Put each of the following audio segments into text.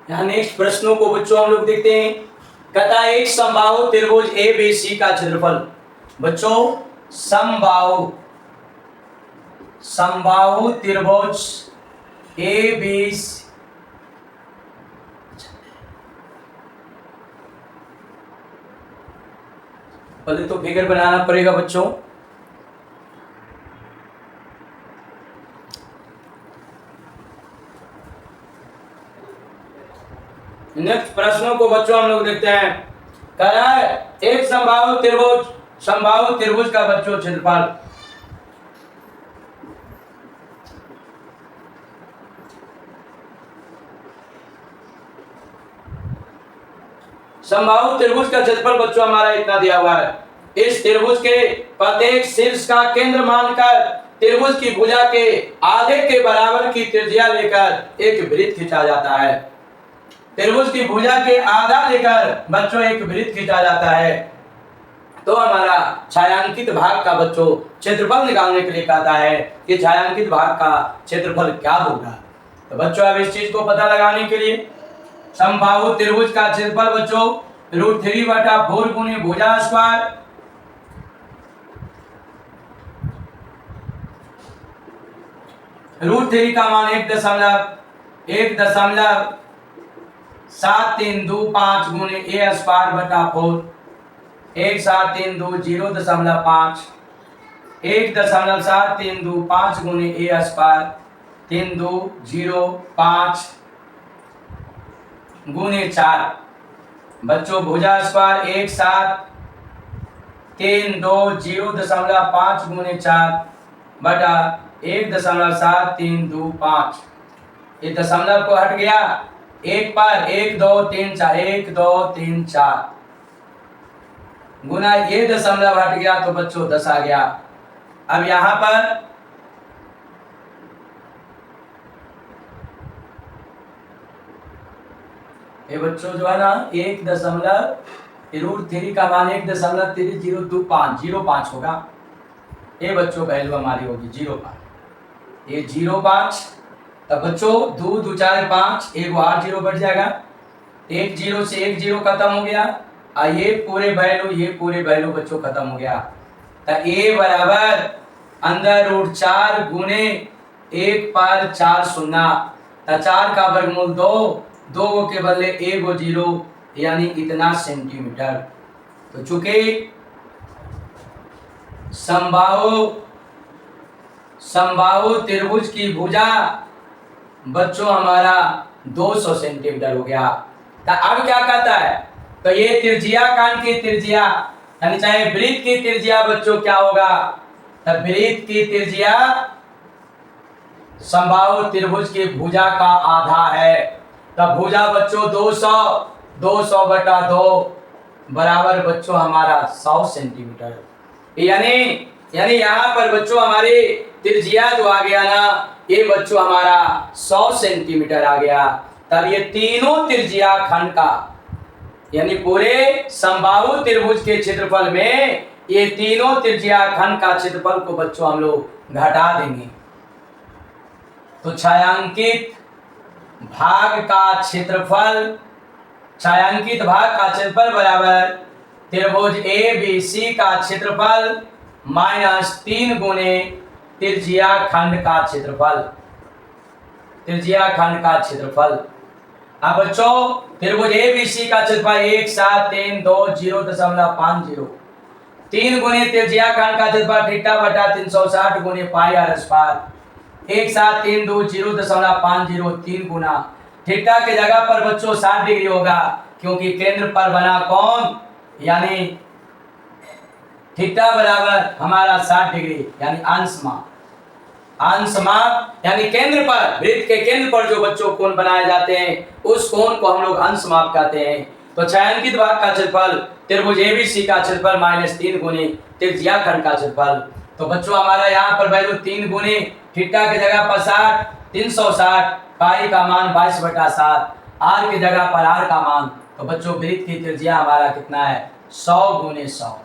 यहाँ नेक्स्ट प्रश्नों को बच्चों हम लोग देखते हैं। कहता है एक समबाहु त्रिभुज ए बी सी का क्षेत्रफल। बच्चों समबाहु त्रिभुज ए बी सी, पहले तो फिगर बनाना पड़ेगा बच्चों। नेक्स्ट प्रश्नों को बच्चों हम लोग देखते हैं। कह रहा है एक समबाहु त्रिभुज का बच्चों क्षेत्रफल। समबाहु त्रिभुज का क्षेत्रफल बच्चों हमारा इतना दिया हुआ है। इस त्रिभुज के प्रत्येक शीर्ष का केंद्र मानकर त्रिभुज की भुजा के आधे के बराबर की त्रिज्या लेकर एक वृत्त खींचा जाता है। त्रिभुज की भुजा के आधा लेकर बच्चों एक वृत्त खींचा जाता है। तो हमारा छायांकित भाग का बच्चों क्षेत्रफल निकालने के लिए कहता है कि छायांकित भाग का क्षेत्रफल क्या होगा। तो बच्चों अब इस चीज को पता लगाने के लिए समबाहु त्रिभुज का क्षेत्रफल बच्चों √3/4 गुने भुजा स्क्वायर √3 का मान 1.7325 गुने ए स्क्वायर बटा 4 17320.5 1.7325 गुने ए स्क्वायर 3205 गुने 4 बच्चों भुजा स्क्वायर 17320.5 गुने 4 बटा 1.7325। ये दशमलव को हट गया एक पर 1 2 3 4 1 2 3 4 गुना ये दशमलव हट गया तो बच्चों 10 आ गया। अब यहां पर ये बच्चों जो है ना 1.√3 का मान 1.3025 होगा। ये बच्चों वैल्यू हमारी होगी 0.5। ये 0.5 तब बच्चों 2 2 4 5 एक बार 0 बढ़ जाएगा। 1 0 से 1 0 खत्म हो गया। ये पूरे वैल्यू बच्चों खत्म हो गया। तो ए बराबर अंदर √4 गुने 1 पर 4 शून्य। तो 4 का वर्गमूल 2 के बदले 1 0 यानी इतना सेंटीमीटर। तो चूंकि समबाहु त्रिभुज की भुजा बच्चों हमारा 200 सेंटीमीटर हो गया। तो अब क्या कहता है, तो ये त्रिज्या कान की त्रिज्या यानी चाहे वृत्त की त्रिज्या बच्चों क्या होगा, तो वृत्त की त्रिज्या समबाहु त्रिभुज की भुजा का आधा है। तब भुजा बच्चों 200/2 बराबर बच्चों हमारा 100 सेंटीमीटर। यानी यहाँ पर बच्चों हमारी त्रिज्या जो आ गया ना, ये बच्चों हमारा 100 सेंटीमीटर आ गया। तब ये तीनों त्रिज्या खंड का यानी पूरे समबाहु त्रिभुज के क्षेत्रफल में ये तीनों त्रिज्या खंड का क्षेत्रफल को बच्चों हम लोग घटा देंगे। तो छायांकित भाग का क्षेत्रफल बराबर त्रिभुज ए बी सी का क्षेत्रफल -3 गुने त्रिज्या खंड का क्षेत्रफल। अब बच्चों त्रिभुज ए बी सी का क्षेत्रफल 17320.50 3 गुने त्रिज्या खंड का क्षेत्रफल θ/360 गुने पाई r स्क्वायर 17320.50 3 गुना थीटा के जगह पर बच्चों 60 डिग्री होगा, क्योंकि केंद्र पर बना कौन यानी थीटा बराबर हमारा 60 डिग्री यानी अंश माप यानी केंद्र पर वृत्त के केंद्र पर जो बच्चों कोण बनाए जाते हैं उस कोण को हम लोग अंश माप कहते हैं। तो छायांकित भाग का क्षेत्रफल त्रिभुज एबीसी का क्षेत्रफल -3 गुने त्रिज्या खंड का क्षेत्रफल। तो बच्चों हमारा यहाँ पर वैल्यू 3 गुने थीटा की जगह पर 60 360 पाई का मान 22/7 आर की जगह पर आर का मान। तो बच्चों वृत्त की त्रिज्या हमारा कितना है 100 गुने 100।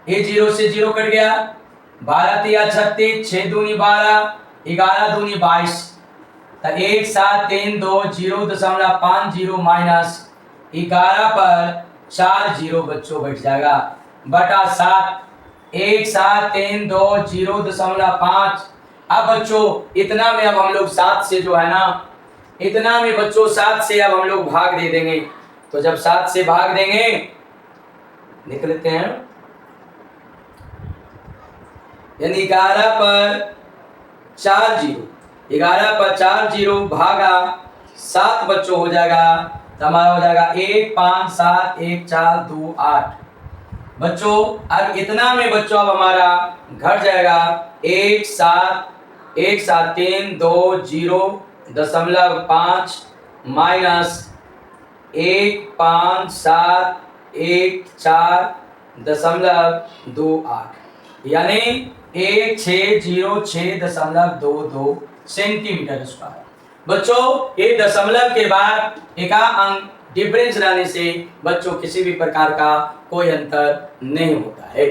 ये 0 से 0 कट गया 12 × 36 6 दूनी 12 11 दूनी 22 तो 1732 माइनस 11 पर 4 जीरो बच्चों बैठ जाएगा बटा 7। 1732.5। अब बच्चों इतना में अब हम लोग 7 से जो है ना, इतना में बच्चों 7 से अब हम लोग भाग दे देंगे। तो जब 7 से भाग देंगे, लिख लेते हैं, यानी 11 पर 4 जीरो, 11 पर 4 जीरो भागा 7 बच्चों हो जाएगा। तो हमारा हो जाएगा 1 5 7 1 4 2 8। बच्चों अब इतना में बच्चों अब हमारा घट जाएगा 1,7,1,3,2,0.5 माइनस 1,5,7,1,4,28, यानी 1606.22 सेंटीमीटर स्क्वायर। बच्चों ये दशमलव के बाद एक अंक डिफरेंस रहने से बच्चों किसी भी प्रकार का कोई अंतर नहीं होता है।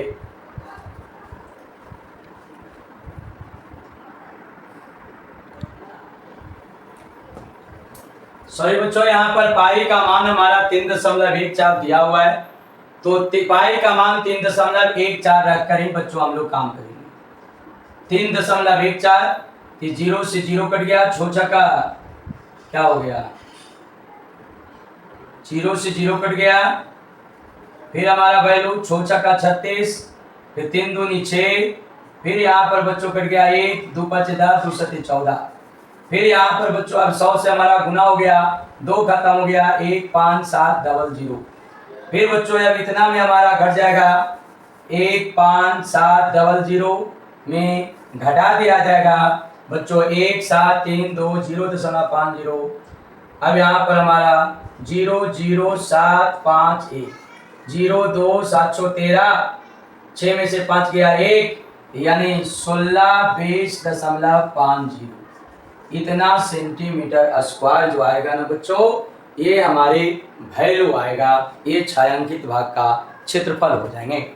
सॉरी बच्चों, यहाँ पर पाई का मान हमारा 3.14 दिया हुआ है, तो पाई का मान 3.14 रखकर ही बच्चों हम लोग काम करेंगे। 3.14, 0 से 0 कट गया, छोटा का क्या हो गया, 0 से 0 कट गया, फिर हमारा वैल्यू छोटा का 36, फिर 3 दूनी 6, फिर यहाँ पर बच्चों कट गया 1, 2 5 10, 2 7 14, फिर यहाँ पर बच्चों अब 100 से हमारा गुना हो गया, 2 खत्म हो गया, 1 5 7 00, फिर बच्चों अब इतना में हमारा घट जाएगा 1 5 7 00 में घटा दिया जाएगा बच्चों 1,732.0.50। अब यहाँ पर हमारा 00751 02713, 6 में से 5 गया 1, यानी 1620.50 इतना सेंटीमीटर स्क्वायर जो आएगा ना बच्चों, ये हमारे वैल्यू आएगा, ये छायांकित भाग का क्षेत्रफल हो जाएंगे।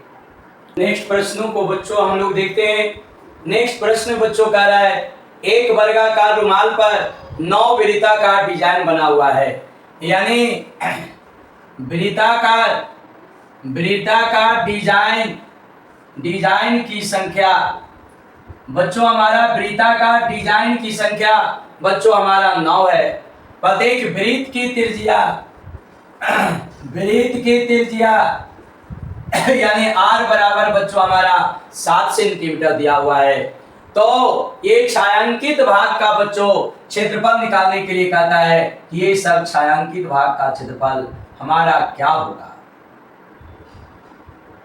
नेक्स्ट प्रश्नों को बच्चों हम लोग देखते हैं। नेक्स्ट प्रश्न बच्चों कह रहा है, एक वर्गाकार रुमाल पर 9 वृत्ताकार डिजाइन बना हुआ है, यानी वृत्ताकार डिजाइन की संख्या बच्चों, हमारा वृत्ताकार डिजाइन की संख्या बच्चों हमारा 9 है। प्रत्येक वृत्त की त्रिज्या यानी r बराबर बच्चों हमारा 7 सेंटीमीटर दिया हुआ है। तो ये छायांकित भाग का बच्चों क्षेत्रफल निकालने के लिए कहता है कि ये सब छायांकित भाग का क्षेत्रफल हमारा क्या होगा।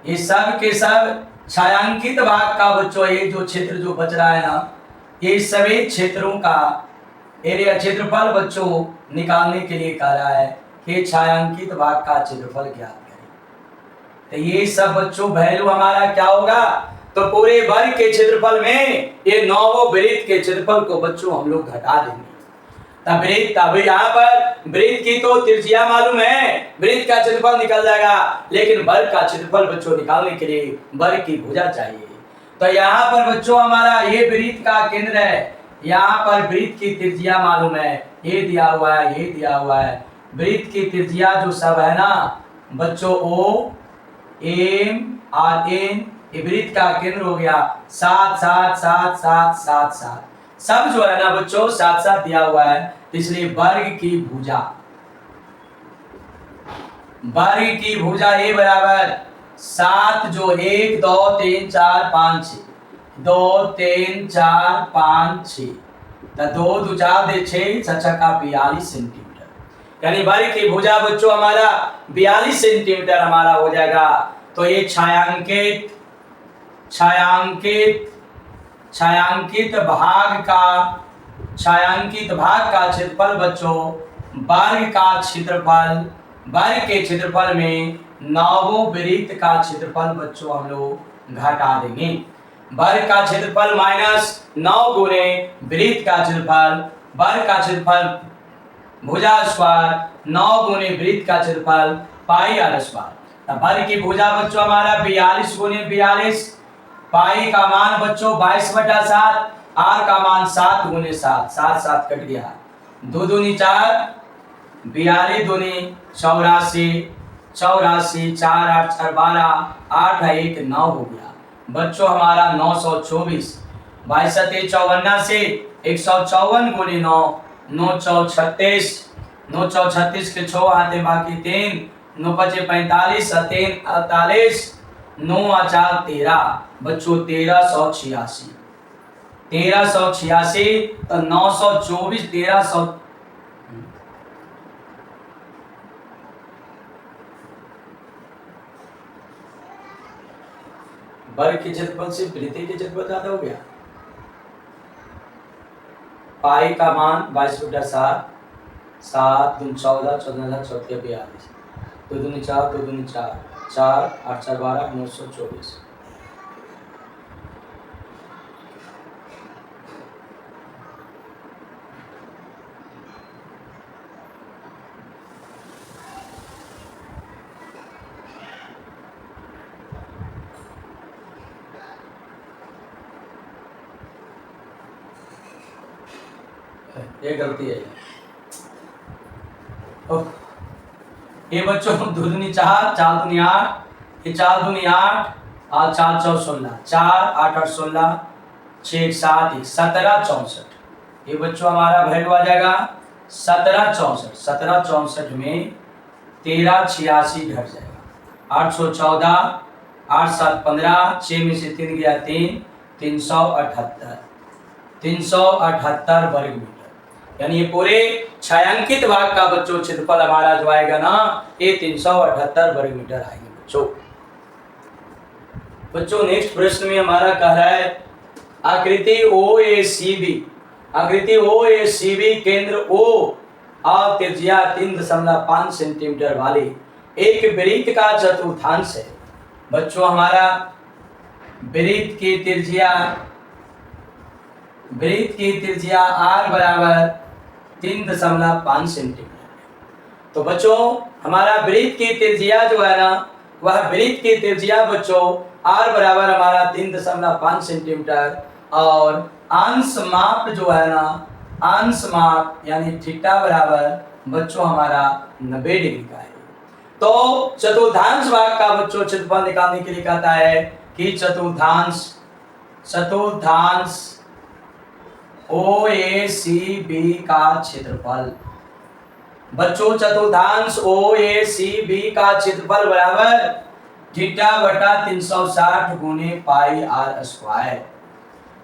ये सब के सब छायांकित भाग का बच्चों, ये जो क्षेत्र जो बच रहा है ना, ये सभी क्षेत्रों का एरिया क्षेत्रफल बच्चों निकालने के लिए कह रहा है कि छायांकित भाग का क्षेत्रफल ज्ञात करें। तो ये सब बच्चों वैल्यू हमारा क्या होगा, तो पूरे वर्ग के क्षेत्रफल में ये 9 वृत्त के क्षेत्रफल को बच्चों हम लोग घटा देंगे। तब वृत्त, अब यहाँ पर वृत्त की तो त्रिज्या मालूम है, वृत्त का क्षेत्रफल निकल जाएगा, लेकिन वर्ग का क्षेत्रफल बच्चों निकालने के लिए वर्ग की भुजा चाहिए। तो यहाँ पर बच्चों हमारा ये वृत्त का केंद्र है, यहाँ पर वृत्त की त्रिज्या मालूम है, ये दिया हुआ है, ये दिया हुआ है। वृत्त की त्रिज्या जो सब है ना बच्चों, O M R N, ये वृत्त का केंद्र हो गया 7 7 7 7 7 7, सब जो है ना बच्चों 7 7 दिया हुआ है, इसलिए वर्ग की भुजा A बराबर 7 जो 1 2 3 4 5 6 2 3 4 5 6, तो 2 2 4 दे 6 6 का 42 सेंटीमीटर, यानी वर्ग की भुजा बच्चों हमारा 42 सेंटीमीटर हमारा हो जाएगा। तो ये छायांकित भाग का क्षेत्रफल बच्चों, वर्ग के क्षेत्रफल में 9 वृत्त का क्षेत्रफल बच्चों हम लोग घटा देंगे। वर्ग का क्षेत्रफल माइनस 9 गुने वृत्त का क्षेत्रफल, वर्ग का क्षेत्रफल भुजा स्क्वायर 9 गुने वृत्त का क्षेत्रफल पाई आर स्क्वायर। वर्ग की भुजा बच्चों हमारा 42 गुने 42, पाई का मान बच्चों 22/7, आर का मान 7 गुने 7, 7 7 कट गया, दो दूनी 4, 42 दूनी 84, 84, 4 8 4 12, 8 है 1 9 हो गया बच्चों हमारा 924। 22 सते 54 से 154 गुने 9, 9 चौ 36, 9 चौ 36 के 6 आते बाकी 3, 9 पचे 45, 3 48, 9 4 13 बच्चों 1386। 1386 तो 924 1300 वर्ग के क्षेत्रफल से वृत्ति के क्षेत्रफल ज्यादा हो गया। पाई का मान 22/7, 7 दूनी 14, 14 14 42, 2 दूनी 4, 2 दूनी 4, 4 8 4 12, 924। ये गलती है ये बच्चों 2 दूनी 4, 4 दूनी 8, ये 4 दूनी 8 और 4 चौ 16, 4 8 8 16, 6 7 17 64। ये बच्चों हमारा वैल्यू आ जाएगा 17 64। 17 64 में 13 86 घट जाएगा 814, 8 7 15, 6 में से 3 गया 3, 378, 378 वर्ग मीटर। यानी ये पूरे छायांकित भाग का बच्चों क्षेत्रफल हमारा जो आएगा ना ये 378 वर्ग मीटर आएंगे बच्चों। बच्चों नेक्स्ट प्रश्न में हमारा कह रहा है आकृति OACB, आकृति OACB केंद्र O और त्रिज्या 3.5 सेंटीमीटर वाली एक वृत्त का चतुर्थांश है। बच्चों हमारा वृत्त की त्रिज्या R बराबर 3.5 सेंटीमीटर। तो बच्चों हमारा वृत्त की त्रिज्या जो है ना वह वृत्त की त्रिज्या बच्चों R बराबर हमारा 3.5 सेंटीमीटर और अंश माप जो है ना अंश माप यानी थीटा बराबर बच्चों हमारा 90 डिग्री का है। तो चतुर्थांश भाग का बच्चों क्षेत्रफल निकालने के लिए कहता है कि चतुर्थांश OACB का क्षेत्रफल। बच्चों चतुर्थांश OACB का क्षेत्रफल बराबर थीटा बटा 360 गुने पाई आर स्क्वायर।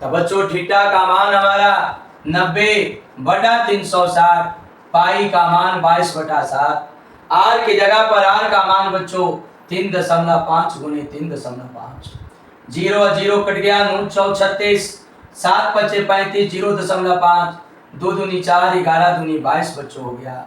तो बच्चों थीटा का मान हमारा 90 बटा 360, पाई का मान 22/7, आर की जगह पर आर का मान बच्चों 3.5 गुने 3.5, 0 0 कट गया 9 चौ 36, 7 पचे 35, 0.5, 2 दूनी 4, 11 दूनी 22 बच्चों हो गया।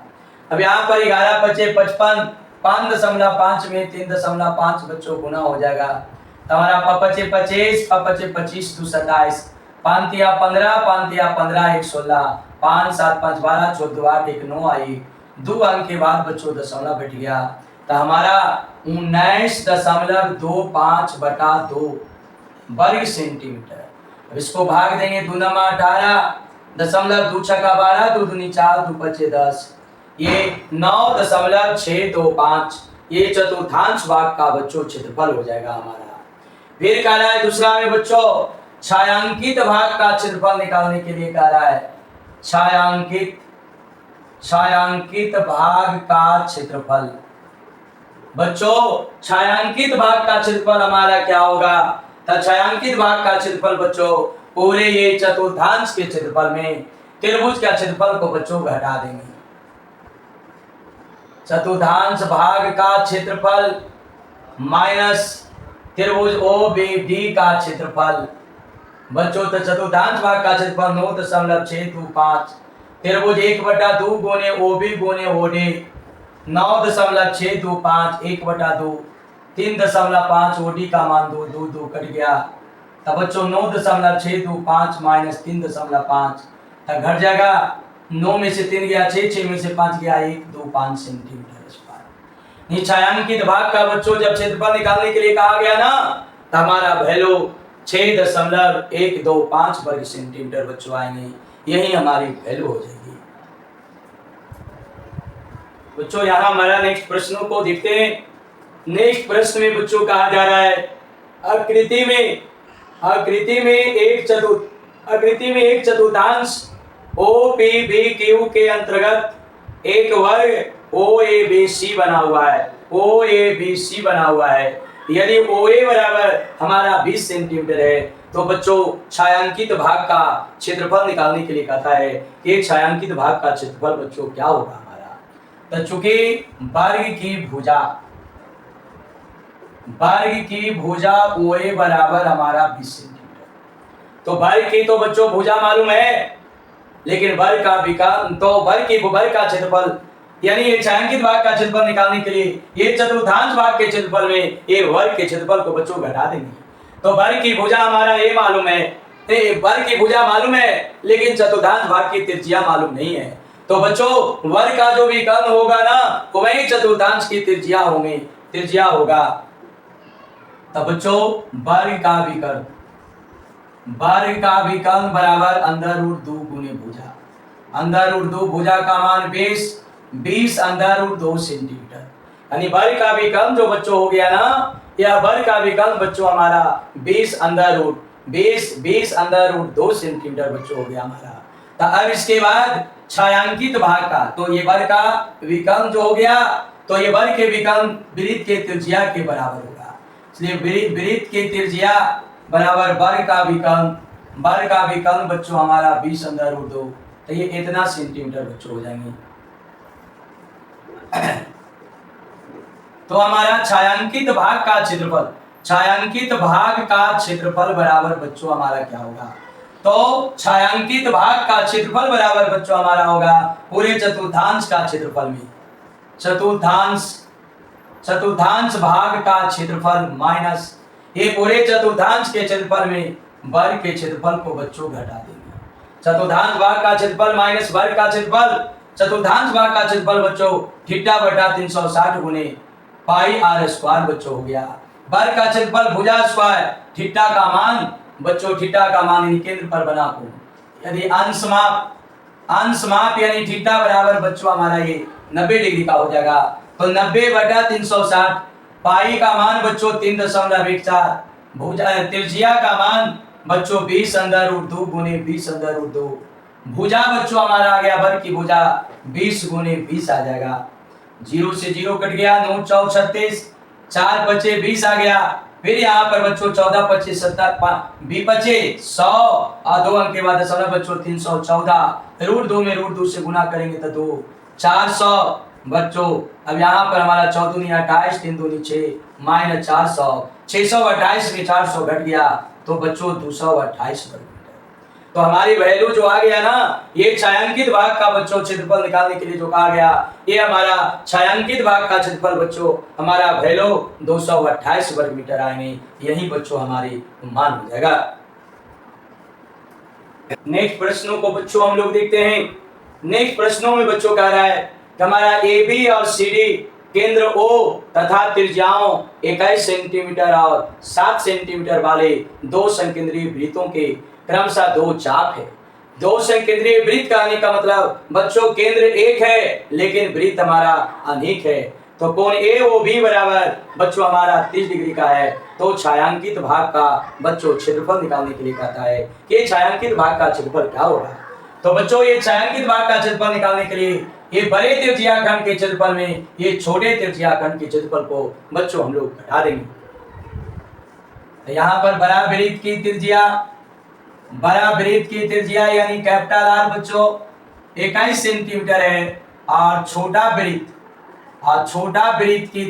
अब यहाँ पर 11 पचे 55, 5.5 में 3.5 बच्चों गुना हो जाएगा। हमारा पपचे 25, पपचे 25 2 27, 5 तिया 15, 5 तिया 15 1 16, 5 7 5 12, 14 8 1 9 आई, 2 अंक के बाद बच्चों दशमलव बैठ गया। तो हमारा 19.25 बटा 2 वर्ग सेंटीमीटर। अब इसको भाग देंगे 2 नमा 18, 2 छक्का 12, 2 दूनी 4, 2 पचे 10, ये 9.625 ये चतुर्थांश भाग का बच्चों क्षेत्रफल हो जाएगा हमारा। फिर कह रहा है दूसरा में बच्चों छायांकित भाग का क्षेत्रफल निकालने के लिए कह रहा है छायांकित भाग का क्षेत्रफल। बच्चों छायांकित भाग का क्षेत्रफल हमारा क्या होगा? तो छायांकित भाग का क्षेत्रफल बच्चों पूरे ये चतुर्थांश के क्षेत्रफल में त्रिभुज का क्षेत्रफल को बच्चों घटा देंगे। चतुर्थांश भाग का क्षेत्रफल माइनस त्रिभुज OBD का क्षेत्रफल। बच्चों तो चतुर्थांश भाग का क्षेत्रफल 9.625, त्रिभुज 1/2 गुने OB गुने OD 9.625 1/2, 3.5 OD का मान 2 2 2 कट गया। तब बच्चों 9.625 माइनस 3.5 तब घट जाएगा। 9 में से 3 गया 6, 6 में से 5 गया 1 2 5 सेंटीमीटर स्क्वायर। छायांकित भाग का बच्चों जब क्षेत्रफल निकालने के लिए कहा गया ना तो हमारा वैल्यू 6.125 वर्ग सेंटीमीटर बच्चों आएंगे। यही हमारी वैल्यू हो जाएगी। बच्चों यहाँ हमारा नेक्स्ट प्रश्नों को देखते हैं। नेक्स्ट प्रश्न में बच्चों कहा जा रहा है आकृति में एक चतुर्थांश ओ पी बी क्यू के अंतर्गत एक वर्ग ओ ए बी सी बना हुआ है। यदि ओ ए बराबर हमारा 20 सेंटीमीटर है तो बच्चों छायांकित भाग का क्षेत्रफल निकालने के लिए कहता है कि एक छायांकित भाग का क्षेत्रफल बच्चों क्या होगा हमारा। तो चूंकि वर्ग की भुजा ओ ए बराबर हमारा 20 सेंटीमीटर, तो वर्ग की तो बच्चों भुजा मालूम है, लेकिन वर्ग का क्षेत्रफल यानी ये छायांकित भाग का क्षेत्रफल निकालने के लिए ये चतुर्थांश भाग के क्षेत्रफल में ये वर्ग के क्षेत्रफल को बच्चों घटा देंगे। तो वर्ग की भुजा हमारा ये मालूम है, वर्ग की भुजा मालूम है लेकिन चतुर्थांश भाग की त्रिज्या मालूम नहीं है। तो बच्चों वर्ग का जो विकर्ण होगा ना वही चतुर्थांश की त्रिज्या होगा। तो बच्चों वर्ग का विकर्ण बराबर अंडर रूट 2 गुने भुजा। अंडर रूट 2 भुजा का मान 20 अंडर रूट 2 सेंटीमीटर, यानी वर्ग का विकर्ण जो बच्चों हो गया ना, यह वर्ग का विकर्ण बच्चों हमारा 20 अंडर रूट 2 सेंटीमीटर बच्चों हो गया हमारा। तो अब इसके बाद छायांकित भाग का, तो ये वर्ग का विकर्ण जो हो गया तो ये वर्ग के विकर्ण वृत्त के त्रिज्या के बराबर होगा। इसलिए वृत्त की त्रिज्या बराबर वर्ग का विकर्ण बच्चों हमारा 20 अंडर रूट 2, तो ये इतना सेंटीमीटर बच्चों हो जाएंगे। तो हमारा छायांकित भाग का क्षेत्रफल बराबर बच्चों हमारा क्या होगा। तो छायांकित भाग का क्षेत्रफल बराबर बच्चों हमारा होगा पूरे चतुर्थांश का क्षेत्रफल में चतुर्थांश भाग का क्षेत्रफल माइनस ये पूरे चतुर्थांश के क्षेत्रफल में वर्ग के क्षेत्रफल को बच्चों घटा देंगे। चतुर्थांश भाग का क्षेत्रफल माइनस वर्ग का क्षेत्रफल, चतुर्थांश भाग का क्षेत्रफल बच्चों थीटा बटा 360 गुने पाई आर स्क्वायर बच्चों हो गया। वर्ग का क्षेत्रफल भुजा स्क्वायर, थीटा का मान यानी केंद्र पर बना को, यदि अंश माप यानी थीटा बराबर बच्चों हमारा ये 90 डिग्री का हो जाएगा। तो 90 बटा 360, पाई का मान बच्चों 3.14, भुजा त्रिज्या का मान बच्चों 20 अंडर रूट 2 गुने 20 अंडर रूट 2, भुजा बच्चों हमारा आ गया वर्ग की भुजा 20 गुने 20 आ जाएगा। 0 से 0 कट गया, 9 4 36, 4 बचे 20 आ गया। फिर यहाँ पर बच्चों 14 25 70 20 बचे 100 और 2 अंक के बाद दशमलव बच्चों 314, रूट 2 में रूट 2 से गुना करेंगे तो 2 400 बच्चों। अब यहाँ पर हमारा 14 दूनी 28, 3 दूनी 6 माइनस 400, 628 में 400 घट गया तो बच्चों 228 वर्ग मीटर। तो हमारी वैल्यू जो आ गया ना, ये छायांकित भाग का बच्चों क्षेत्रफल निकालने के लिए जो कहा गया, ये हमारा छायांकित भाग का क्षेत्रफल बच्चों हमारा वैल्यू 228 वर्ग मीटर आएंगे। यही बच्चों हमारी मान हो जाएगा। नेक्स्ट प्रश्नों को बच्चों हम लोग देखते हैं। नेक्स्ट प्रश्नों में बच्चों कह रहा है कि हमारा ए बी और सी डी केंद्र O तथा त्रिज्याओं 21 सेंटीमीटर और 7 सेंटीमीटर वाले दो संकेंद्रीय वृत्तों के क्रमशः दो चाप है। दो संकेंद्रीय वृत्त कहने का मतलब बच्चों केंद्र एक है लेकिन वृत्त हमारा अनेक है। तो कोण AOB बराबर बच्चों हमारा 30 डिग्री का है। तो छायांकित भाग का बच्चों क्षेत्रफल निकालने के लिए कहता है कि छायांकित भाग का क्षेत्रफल क्या होगा। तो बच्चों ये छायांकित भाग का क्षेत्रफल निकालने के लिए ये बड़े त्रिज्याखंड के क्षेत्रफल में ये छोटे त्रिज्याखंड के क्षेत्रफल को बच्चों हम लोग घटा देंगे। तो यहाँ पर बड़ा वृत्त की त्रिज्या यानी कैपिटल R बच्चों 21 सेंटीमीटर है और छोटा वृत्त की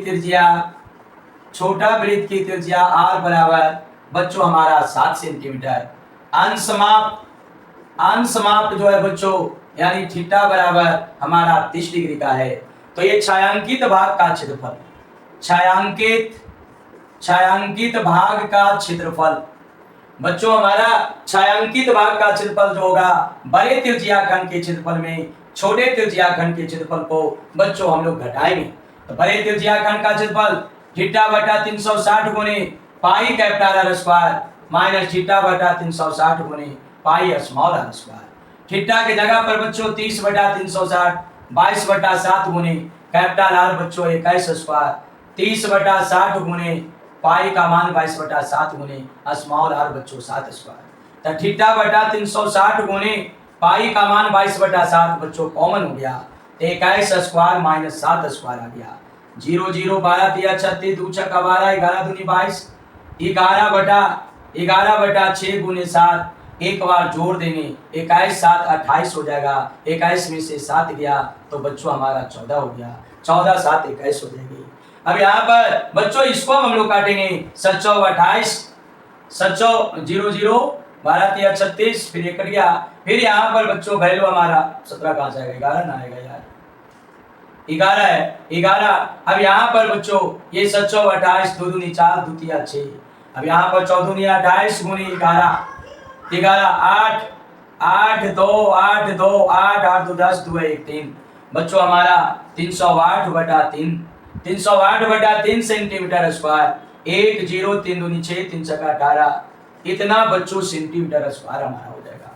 त्रिज्या R बराबर बच्चों हमारा 7 सेंटीमीटर। अंश माप जो है बच्चों यानी थीटा बराबर हमारा 30 डिग्री का है। तो ये छायांकित भाग का क्षेत्रफल, छायांकित भाग का क्षेत्रफल बच्चों हमारा छायांकित भाग का क्षेत्रफल जो होगा बड़े त्रिज्याखंड के क्षेत्रफल में छोटे त्रिज्याखंड के क्षेत्रफल को बच्चों हम लोग घटाएंगे। तो बड़े त्रिज्याखंड का क्षेत्रफल थीटा बटा 360 गुने pi capital R square minus theta बटा 360 गुने pi small r square. Theta की जगह पर बच्चों 30 बटा 360 22 बटा 7 गुने कैपिटल आर बच्चों 21 स्क्वायर 30/60 गुने पाई का मान 22/7 गुने स्मॉल आर बच्चों 7 स्क्वायर। तो θ/360 गुने पाई का मान 22/7 बच्चों कॉमन हो गया, 21 स्क्वायर माइनस 7 स्क्वायर आ गया। 0 0 12 3 36 2 6 12 11 दूनी 22 11/6 गुने 7 एक बार जोड़ देंगे 21 7 28 हो जाएगा। 21 में से 7 गया तो बच्चों हमारा 14 हो गया। 14 7 21 हो जाएगी। अब यहाँ पर बच्चों इसको हम लोग काटेंगे 7 चौ 28 7 चौ 0 0 12 3 36 फिर ये कट गया। फिर यहाँ पर बच्चों वैल्यू हमारा 17 कहाँ से आएगा 11 ना आएगा यार 11 है 11। अब यहाँ पर बच्चों ये 7 चौ 28 2 दूनी 4 2 3 6। अब यहाँ पर 14 दूनी 28 गुनी 11 8 8 2 8 2 8 8 2 10 2 1 3 बच्चों हमारा 308/3 308/3 सेंटीमीटर स्क्वायर 1 0 3 दूनी 6 3 छक्का 18 इतना बच्चों सेंटीमीटर स्क्वायर हमारा हो जाएगा।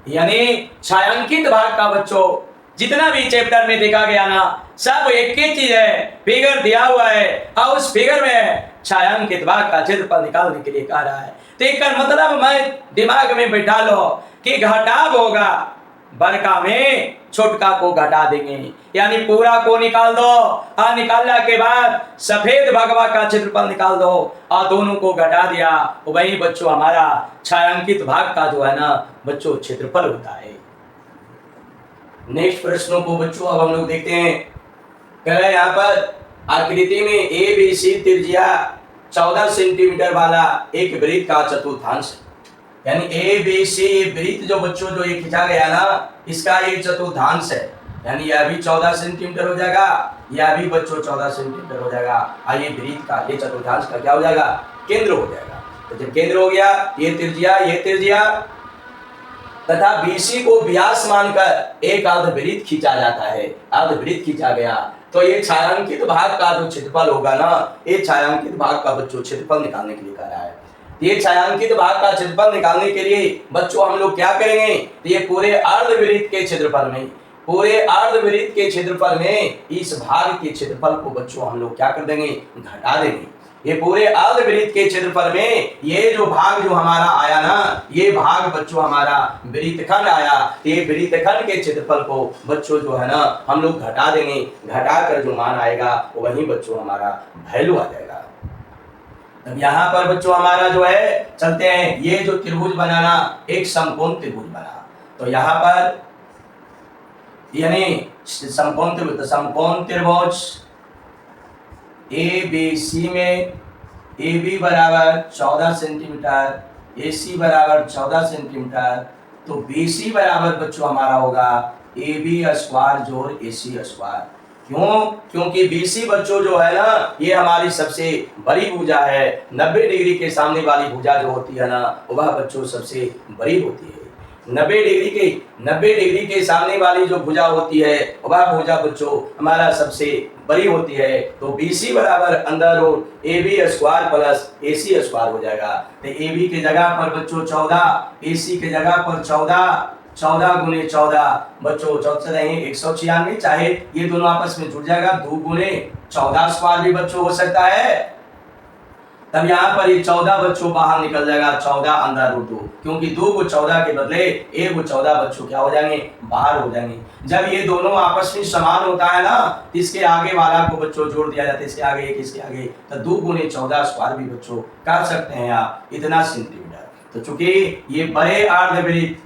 यानी छायांकित भाग का बच्चों जितना भी चैप्टर में देखा गया ना सब एक ही चीज है, फिगर दिया हुआ है और उस फिगर में छायांकित भाग का क्षेत्रफल निकालने के लिए कह रहा है। तो इसका मतलब मैं दिमाग में बैठा लो कि घटाव होगा बड़का में छोटका को घटा देंगे, यानी पूरा को निकाल दो और निकालने के बाद सफेद भगवा का क्षेत्रफल निकाल दो और दोनों को घटा दिया, वही बच्चों हमारा छायांकित भाग का जो है ना बच्चों क्षेत्रफल होता है। नेक्स्ट प्रश्नों को बच्चों अब हम लोग देखते हैं। कह रहे यहाँ पर आकृति में ए बी सी त्रिज्या 14 सेंटीमीटर वाला एक वृत्त का चतुर्थांश, यानी ए बी सी वृत्त जो बच्चों जो ये खींचा गया ना इसका ये चतुर्थांश है, यानी यह भी 14 सेंटीमीटर हो जाएगा, यह भी बच्चों 14 सेंटीमीटर हो जाएगा और ये वृत्त का ये चतुर्थांश का क्या हो जाएगा केंद्र हो जाएगा। तो जब केंद्र हो गया ये त्रिज्या तथा BC को व्यास मानकर एक अर्धवृत्त खींचा जाता है, अर्धवृत्त खींचा गया तो ये छायांकित भाग का जो क्षेत्रफल होगा ना ये छायांकित भाग का बच्चों क्षेत्रफल निकालने के लिए कह रहा है। ये छायांकित भाग का क्षेत्रफल निकालने के लिए बच्चों हम लोग क्या करेंगे, तो ये पूरे अर्धवृत्त के क्षेत्रफल में इस भाग के क्षेत्रफल को बच्चों हम लोग क्या कर देंगे घटा देंगे। ये पूरे अर्धवृत्त के क्षेत्रफल में ये जो भाग जो हमारा आया ना ये भाग बच्चों हमारा वृत्तखंड आया, ये वृत्तखंड के क्षेत्रफल को बच्चों जो है ना हम लोग घटा देंगे, घटा कर जो मान आएगा वही बच्चों हमारा वैल्यू आ जाएगा। अब यहाँ पर बच्चों हमारा जो है चलते हैं, ये जो त्रिभुज बनाना एक समकोण त्रिभुज बना, तो यहाँ पर यानी समकोण त्रिभुज ए बी सी में ए बी बराबर 14 सेंटीमीटर, ए सी बराबर 14 सेंटीमीटर, तो बी सी बराबर बच्चों हमारा होगा ए बी स्क्वायर जोड़ ए सी स्क्वायर। क्यों? क्योंकि बी सी बच्चों जो है ना ये हमारी सबसे बड़ी भुजा है, 90 डिग्री के सामने वाली भुजा जो होती है ना वह बच्चों सबसे बड़ी होती है। 90 डिग्री के सामने वाली जो भुजा होती है वह भुजा बच्चों हमारा सबसे बड़ी होती है। तो BC बराबर अंदर root AB square plus AC square हो जाएगा। तो AB के जगह पर बच्चों 14, AC के जगह पर 14 गुने 14 बच्चों 196, चाहे ये दोनों आपस में जुड़ जाएगा 2 गुने 14 स्क्वायर भी बच्चों हो सकता है। तब यहाँ पर ये 14 बच्चों बाहर निकल जाएगा, 14 अंदर रूट 2, क्योंकि 2 को 14 के बदले 1 को 14 बच्चों क्या हो जाएंगे बाहर हो जाएंगे। जब ये दोनों आपस में समान होता है ना इसके आगे वाला को बच्चों जोड़ दिया जाता है, इसके आगे इसके आगे, तो 2 गुने 14 स्क्वायर भी बच्चों कर सकते हैं आप इतना सेंटीमीटर। तो चूंकि ये बड़े अर्धवृत्त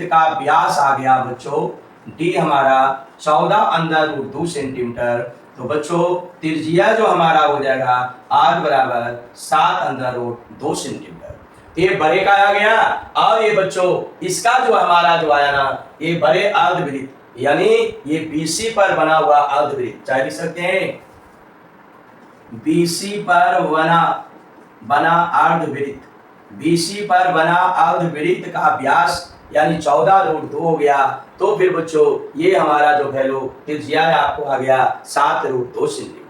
का व्यास आ गया बच्चों D हमारा 14 अंदर रूट 2 सेंटीमीटर, तो बच्चों त्रिज्या जो हमारा हो जाएगा R बराबर 7 अंदर रूट 2 सेंटीमीटर। ये बड़े का आ गया और ये बच्चों इसका जो हमारा जो आया ना ये बड़े अर्धवृत्त यानी ये BC पर बना हुआ अर्धवृत्त चाहे लिख सकते हैं BC पर बना अर्धवृत्त, BC पर बना अर्धवृत्त का व्यास यानी 14 रूट 2 हो गया। तो फिर बच्चों ये हमारा जो वैल्यू त्रिज्या आपको आ गया 7 रूट 2 सेंटीमीटर।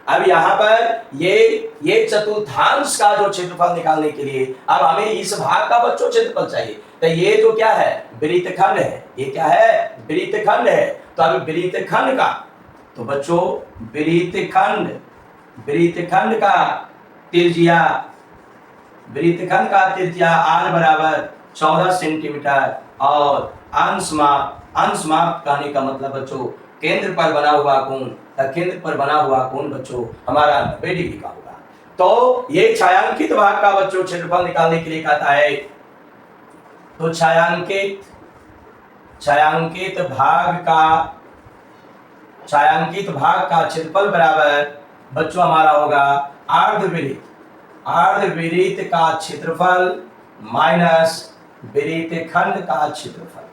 अब यहाँ पर ये चतुर्थांश का जो क्षेत्रफल निकालने के लिए अब हमें इस भाग का बच्चों क्षेत्रफल चाहिए। तो ये जो क्या है, वृत्तखंड है। ये क्या है, वृत्तखंड है। तो अब वृत्तखंड का, तो बच्चों वृत्तखंड का त्रिज्या, वृत्तखंड का त्रिज्या r बराबर 14 सेंटीमीटर और अंश माप कहने का मतलब बच्चों केंद्र पर बना हुआ कोण, केंद्र पर बना हुआ कोण बच्चों हमारा 90 डिग्री का होगा। तो ये छायांकित भाग का बच्चों क्षेत्रफल निकालने के लिए कहता है, तो छायांकित भाग का क्षेत्रफल बराबर बच्चों हमारा होगा अर्धवृत्त का क्षेत्रफल माइनस वृत्तखंड का क्षेत्रफल।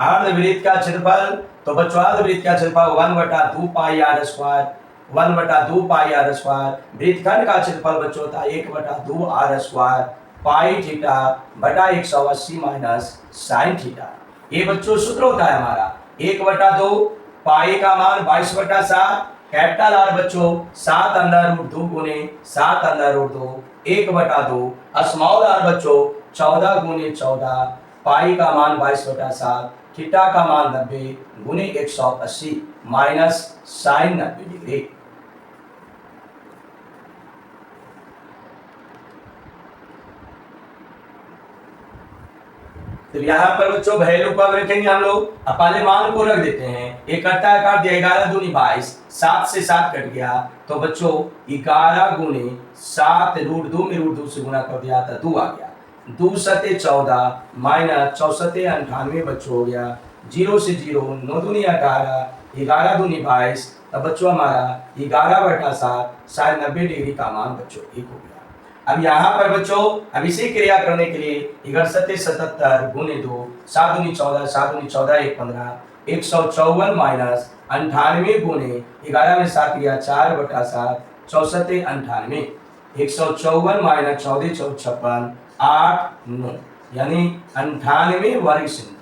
अर्धवृत्त का क्षेत्रफल, तो बच्चों अर्धवृत्त का क्षेत्रफल 1/2 पाई r स्क्वायर, 1/2 पाई r स्क्वायर। वृत्तखंड का क्षेत्रफल बच्चों होता है 1/2 r स्क्वायर पाई थीटा बटा 180 माइनस साइन थीटा। ये बच्चों सूत्र होता है हमारा 1/2 पाई का मान 22/7, कैपिटल R बच्चों 7 अंडर रूट 2 गुने 7 अंडर रूट 2 1/2, स्मॉल r बच्चों 14 गुने 14, पाई का मान 22/7, थीटा का मान 90 गुने 180 माइनस साइन 90 डिग्री। तो यहाँ पर बच्चों वैल्यू कब रखेंगे हम लोग, पहले मान को रख देते हैं। ये करता है काट दिया 11 दूनी 22, 7 से 7 कट गया, तो बच्चों 11 गुने 7 रूट 2 में रूट 2 से गुना कर दिया था 2 आ गया, 2 सते 14 माइनस 4 सते 98 बच्चों हो गया, 0 से 0 9 दूनी 18, 11 दूनी 22, तब बच्चों हमारा 11/7 साइन 90 डिग्री का मान बच्चों 1 हो गया। अब यहाँ पर बच्चों अब इसी क्रिया करने के लिए 77 गुने 2 7 दूनी 14 7 दूनी 14 1 15 154 माइनस 98 गुने 11 में 7 लिया 4/7 64 98 154 माइनस 14 4 56 8 9 यानी 98 वर्ग सेंटीमीटर।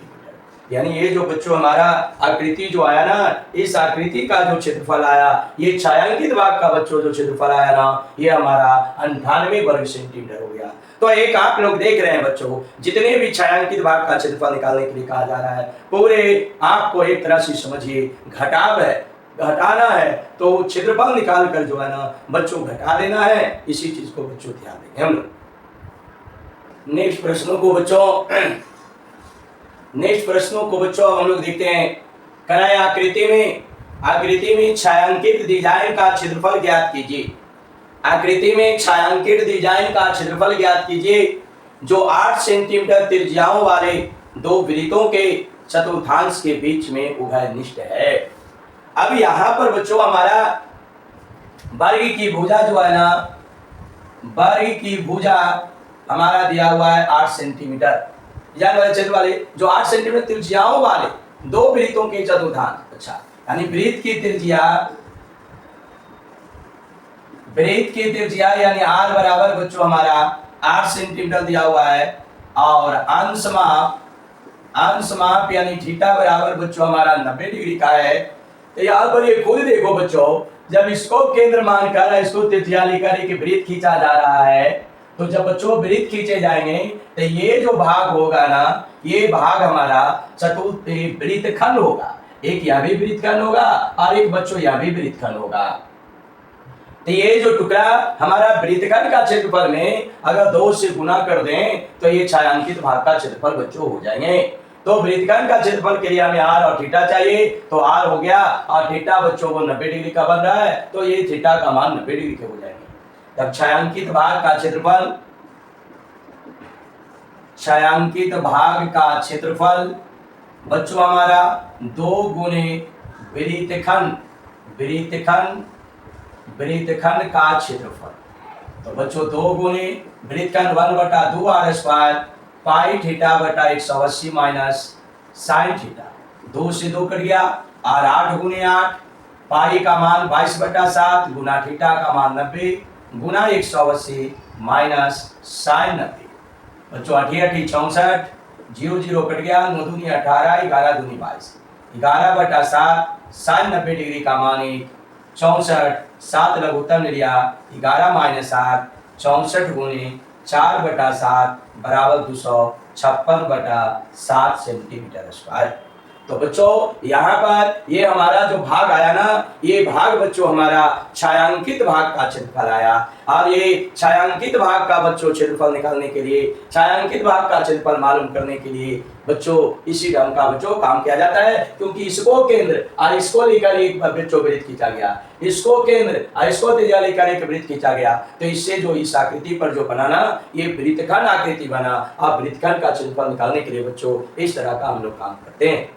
यानी ये जो बच्चों हमारा आकृति जो आया ना, इस आकृति का जो क्षेत्रफल आया, ये छायांकित भाग का बच्चों जो क्षेत्रफल आया ना, ये हमारा 98 वर्ग सेंटीमीटर हो गया। तो एक आप लोग देख रहे हैं बच्चों, जितने भी छायांकित भाग का क्षेत्रफल निकालने के लिए कहा जा रहा है, पूरे आपको एक तरह से समझिए घटाना है, तो क्षेत्रफल निकाल कर जो है ना बच्चों घटा देना है। इसी चीज को बच्चों ध्यान देंगे हम लोग। नेक्स्ट प्रश्नों को बच्चों हम लोग देखते हैं। कराए आकृति में छायांकित डिजाइन का क्षेत्रफल ज्ञात कीजिए। आकृति में छायांकित डिजाइन का क्षेत्रफल ज्ञात कीजिए जो 8 सेंटीमीटर त्रिज्याओं वाले दो वृत्तों के चतुर्थांश के बीच में उभयनिष्ठ है। अब यहाँ पर बच्चों हमारा वर्ग की भुजा जो है ना, वर्ग की भुजा हमारा दिया हुआ है 8 सेंटीमीटर क्षेत्र वाले जो 8 सेंटीमीटर त्रिज्याओं वाले दो वृत्तों के चतुर्थांश। अच्छा, यानी वृत्त की त्रिज्या यानी r बराबर बच्चों हमारा 8 सेंटीमीटर दिया हुआ है, और अंश माप यानी थीटा बराबर बच्चों हमारा 90 डिग्री का है। तो यहाँ पर ये खुद देखो बच्चों, जब इसको केंद्र मानकर इसको त्रिज्या लेकर एक वृत्त खींचा जा रहा है, तो जब बच्चों वृत्त खींचे जाएंगे तो ये जो भाग होगा ना, ये भाग हमारा चतुर्थ वृत्तखंड होगा। एक यह भी वृत्तखंड होगा और एक बच्चों यह भी वृत्तखंड होगा। तो ये जो टुकड़ा हमारा वृत्तखंड का क्षेत्रफल में अगर 2 से गुना कर दें तो ये छायांकित भाग का क्षेत्रफल बच्चों हो जाएंगे। तो वृत्तखंड का क्षेत्रफल के लिए हमें r और थीटा चाहिए, तो r हो गया और थीटा बच्चों को 90 डिग्री का बन रहा है, तो ये थीटा का मान 90 डिग्री के हो जाएंगे। तब छायांकित भाग का क्षेत्रफल बच्चों हमारा 2 गुने वृत्तखंड का क्षेत्रफल। तो बच्चों 2 गुने वृत्तखंड 1/2 r स्क्वायर पाई थीटा बटा 180 माइनस साइन थीटा। 2 से 2 कट गया और 8 गुने 8, पाई का मान 22/7 गुना थीटा का मान 90 गुना 180 माइनस साइन 90। बच्चों 8 64, 0 0 कट गया, 9 दूनी 18, 11 दूनी 22, 11/7 साइन 90 डिग्री का मान 64, 7 लघुत्तम ले लिया, 11 - 7 64 गुने 4/7 बराबर 56/7 सेंटीमीटर स्क्वायर। तो बच्चों यहाँ पर ये हमारा जो भाग आया ना, ये भाग बच्चों हमारा छायांकित भाग का क्षेत्रफल आया। और ये छायांकित भाग का बच्चों क्षेत्रफल निकालने के लिए, छायांकित भाग का क्षेत्रफल मालूम करने के लिए बच्चों इसी ढंग का बच्चों काम किया जाता है, क्योंकि इसको केंद्र और इसको लेकर एक बच्चों वृत्त खींचा गया, इसको केंद्र और इसको त्रिज्या लेकर एक वृत्त खींचा गया। तो इससे जो इस आकृति पर जो बनाना, ये वृत्तखंड आकृति बना। अब वृत्तखंड का क्षेत्रफल निकालने के लिए बच्चों इस तरह का हम लोग काम करते हैं।